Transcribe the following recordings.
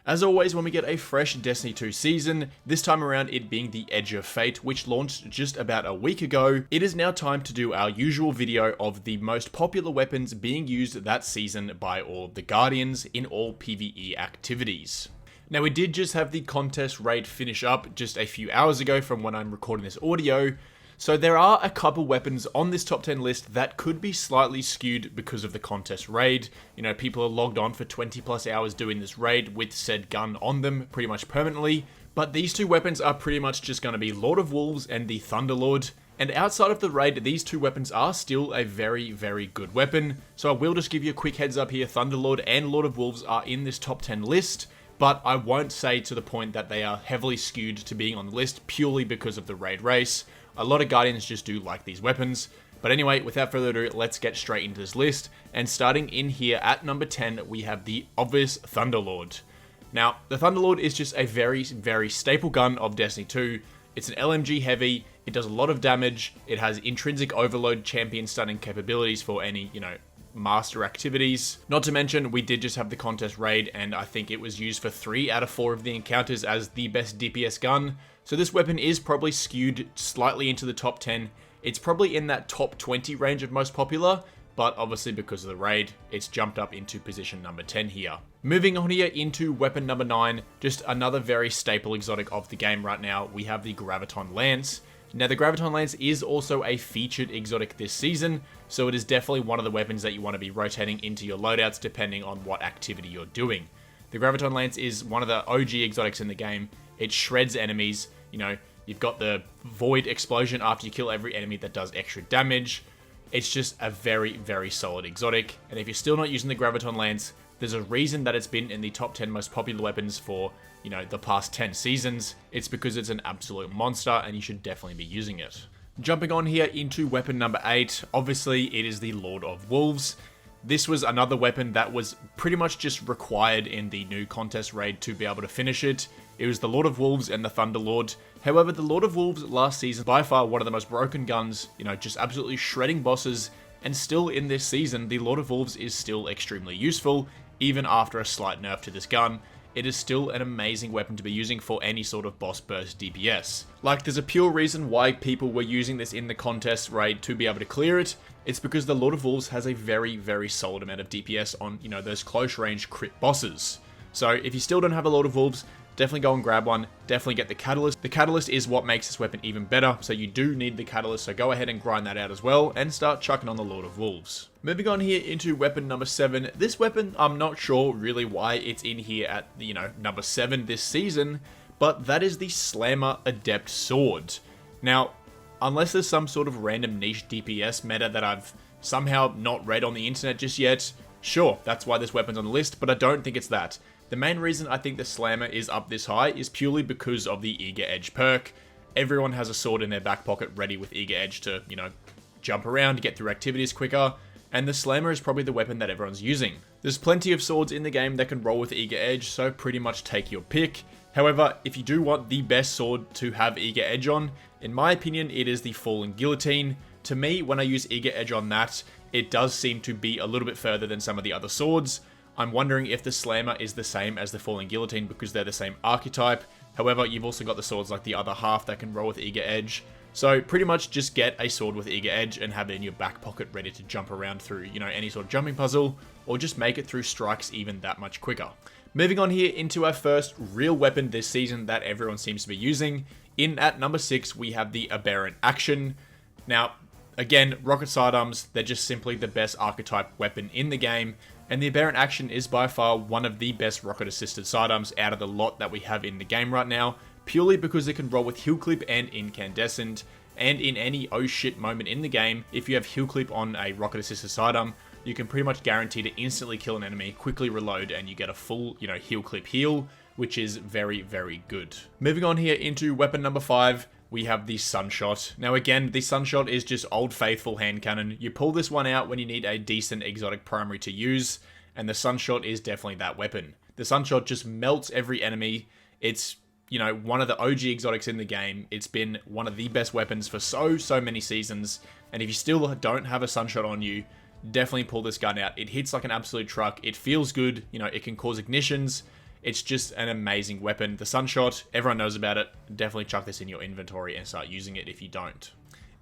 As always, when we get a fresh Destiny 2 season, this time around it being the Edge of Fate, which launched just about a week ago, it is now time to do our usual video of the most popular weapons being used that season by all the Guardians in all PvE activities. Now, we did just have the contest raid finish up just a few hours ago from when I'm recording this audio, so there are a couple weapons on this top 10 list that could be slightly skewed because of the contest raid. You know, people are logged on for 20 plus hours doing this raid with said gun on them pretty much permanently. But these two weapons are pretty much just going to be Lord of Wolves and the Thunderlord. And outside of the raid, these two weapons are still a very, very good weapon. So I will just give you a quick heads up here. Thunderlord and Lord of Wolves are in this top 10 list. But I won't say to the point that they are heavily skewed to being on the list purely because of the raid race. A lot of Guardians just do like these weapons. But anyway, without further ado, let's get straight into this list. And starting in here at number 10, we have the obvious Thunderlord. Now, the Thunderlord is just a very, very staple gun of Destiny 2. It's an LMG heavy, it does a lot of damage, it has intrinsic overload champion stunning capabilities for any, master activities. Not to mention, we did just have the contest raid, and I think it was used for 3 out of 4 of the encounters as the best DPS gun. So this weapon is probably skewed slightly into the top 10. It's probably in that top 20 range of most popular, but obviously because of the raid, it's jumped up into position number 10 here. Moving on here into weapon number 9, just another very staple exotic of the game right now, we have the Graviton Lance. Now, the Graviton Lance is also a featured exotic this season, so it is definitely one of the weapons that you want to be rotating into your loadouts depending on what activity you're doing. The Graviton Lance is one of the OG exotics in the game. It shreds enemies. You've got the Void Explosion after you kill every enemy that does extra damage. It's just a very, very solid exotic. And if you're still not using the Graviton Lance, there's a reason that it's been in the top 10 most popular weapons for, the past 10 seasons. It's because it's an absolute monster and you should definitely be using it. Jumping on here into weapon number 8, obviously it is the Lord of Wolves. This was another weapon that was pretty much just required in the new contest raid to be able to finish it. It was the Lord of Wolves and the Thunderlord. However, the Lord of Wolves last season, by far one of the most broken guns, just absolutely shredding bosses. And still in this season, the Lord of Wolves is still extremely useful, even after a slight nerf to this gun. It is still an amazing weapon to be using for any sort of boss burst DPS. Like, there's a pure reason why people were using this in the contest raid to be able to clear it. It's because the Lord of Wolves has a very, very solid amount of DPS on, those close range crit bosses. So if you still don't have a Lord of Wolves, definitely go and grab one. Definitely get the Catalyst. The Catalyst is what makes this weapon even better, so you do need the Catalyst, so go ahead and grind that out as well, and start chucking on the Lord of Wolves. Moving on here into weapon number 7. This weapon, I'm not sure really why it's in here at, number 7 this season, but that is the Slammer Adept Sword. Now, unless there's some sort of random niche DPS meta that I've somehow not read on the internet just yet, sure, that's why this weapon's on the list, but I don't think it's that. The main reason I think the Slammer is up this high is purely because of the Eager Edge perk. Everyone has a sword in their back pocket ready with Eager Edge to, jump around, get through activities quicker, and the Slammer is probably the weapon that everyone's using. There's plenty of swords in the game that can roll with Eager Edge, so pretty much take your pick. However, if you do want the best sword to have Eager Edge on, in my opinion, it is the Fallen Guillotine. To me, when I use Eager Edge on that, it does seem to be a little bit further than some of the other swords. I'm wondering if the Slammer is the same as the Fallen Guillotine because they're the same archetype. However, you've also got the swords like the other half that can roll with Eager Edge. So pretty much just get a sword with Eager Edge and have it in your back pocket ready to jump around through, any sort of jumping puzzle, or just make it through strikes even that much quicker. Moving on here into our first real weapon this season that everyone seems to be using. In at number 6, we have the Aberrant Action. Now, again, rocket sidearms, they're just simply the best archetype weapon in the game. And the Aberrant Action is by far one of the best rocket-assisted sidearms out of the lot that we have in the game right now, purely because it can roll with Heal Clip and Incandescent, and in any oh shit moment in the game, if you have Heal Clip on a rocket-assisted sidearm, you can pretty much guarantee to instantly kill an enemy, quickly reload, and you get a full, Heal Clip heal, which is very, very good. Moving on here into weapon number 5, we have the Sunshot. Now again, the Sunshot is just old faithful hand cannon. You pull this one out when you need a decent exotic primary to use, and the Sunshot is definitely that weapon. The Sunshot just melts every enemy. It's, one of the OG exotics in the game. It's been one of the best weapons for so many seasons, and if you still don't have a Sunshot on you, definitely pull this gun out. It hits like an absolute truck. It feels good. It can cause ignitions. It's just an amazing weapon. The Sunshot, everyone knows about it. Definitely chuck this in your inventory and start using it if you don't.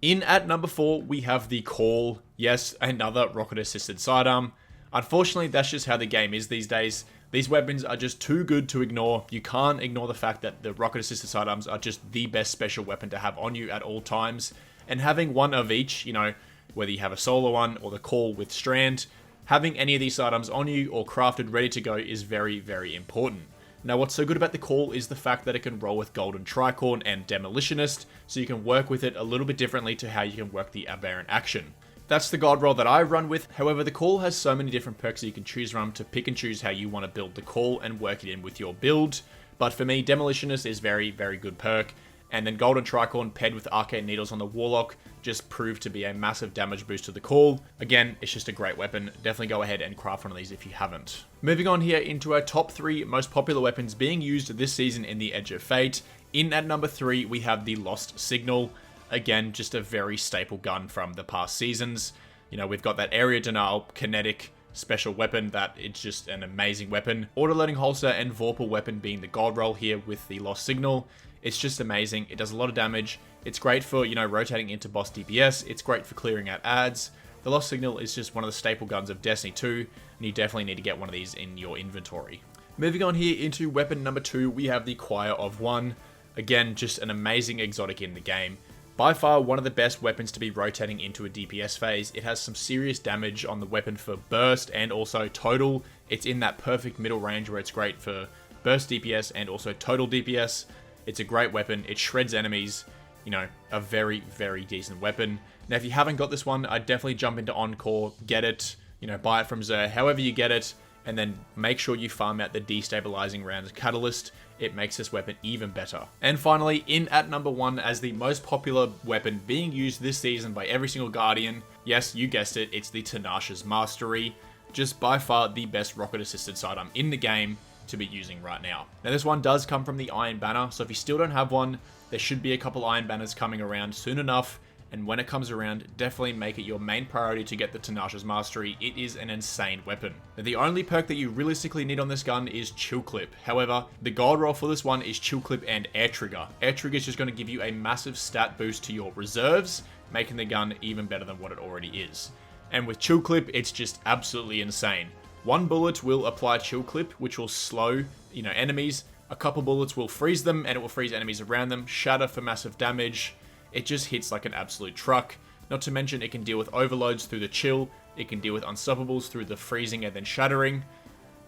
In at number 4, we have the Call. Yes, another rocket-assisted sidearm. Unfortunately, that's just how the game is these days. These weapons are just too good to ignore. You can't ignore the fact that the rocket-assisted sidearms are just the best special weapon to have on you at all times. And having one of each, you know, whether you have a solo one or the Call with Strand, having any of these sidearms on you or crafted ready to go is very, very important. Now, what's so good about the Call is the fact that it can roll with Golden Tricorn and Demolitionist, so you can work with it a little bit differently to how you can work the Aberrant Action. That's the god roll that I run with. However, the Call has so many different perks that you can choose from to pick and choose how you want to build the Call and work it in with your build. But for me, Demolitionist is very, very good perk. And then Golden Tricorn paired with Arcane Needles on the Warlock just proved to be a massive damage boost to the Call. Again, it's just a great weapon. Definitely go ahead and craft one of these if you haven't. Moving on here into our top 3 most popular weapons being used this season in the Edge of Fate. In at number 3, we have the Lost Signal. Again, just a very staple gun from the past seasons. You know, we've got that area denial, kinetic, special weapon that it's just an amazing weapon. Autoloading holster and Vorpal weapon being the gold roll here with the Lost Signal. It's just amazing. It does a lot of damage. It's great for, you know, rotating into boss DPS. It's great for clearing out ads. The Lost Signal is just one of the staple guns of Destiny 2, and you definitely need to get one of these in your inventory. Moving on here into weapon number 2, we have the Choir of One. Again, just an amazing exotic in the game. By far, one of the best weapons to be rotating into a DPS phase. It has some serious damage on the weapon for burst and also total. It's in that perfect middle range where it's great for burst DPS and also total DPS. It's a great weapon. It shreds enemies. You know, a very, very decent weapon. Now, if you haven't got this one, I'd definitely jump into Encore, get it, you know, buy it from Xur, however you get it, and then make sure you farm out the destabilizing rounds catalyst. It makes this weapon even better. And finally, in at number 1 as the most popular weapon being used this season by every single Guardian, yes, you guessed it, it's the Tanas Mastery. Just by far the best rocket-assisted sidearm in the game to be using right now. Now, this one does come from the Iron Banner, so if you still don't have one, there should be a couple Iron Banners coming around soon enough, and when it comes around, definitely make it your main priority to get the Tanas Mastery. It is an insane weapon. Now, the only perk that you realistically need on this gun is Chill Clip. However, the gold roll for this one is Chill Clip and Air Trigger. Air Trigger is just going to give you a massive stat boost to your reserves, making the gun even better than what it already is. And with Chill Clip, it's just absolutely insane. One bullet will apply Chill Clip, which will slow, you know, enemies. A couple bullets will freeze them, and it will freeze enemies around them. Shatter for massive damage. It just hits like an absolute truck. Not to mention, it can deal with overloads through the chill. It can deal with unstoppables through the freezing and then shattering.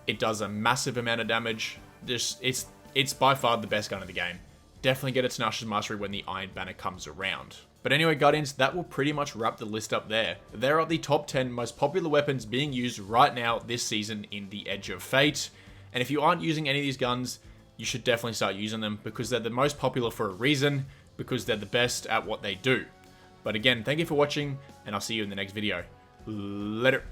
It does a massive amount of damage. It's by far the best gun in the game. Definitely get a Tanas Mastery when the Iron Banner comes around. But anyway, Guardians, that will pretty much wrap the list up there. There are the top 10 most popular weapons being used right now this season in the Edge of Fate. And if you aren't using any of these guns, you should definitely start using them because they're the most popular for a reason, because they're the best at what they do. But again, thank you for watching, and I'll see you in the next video. Later.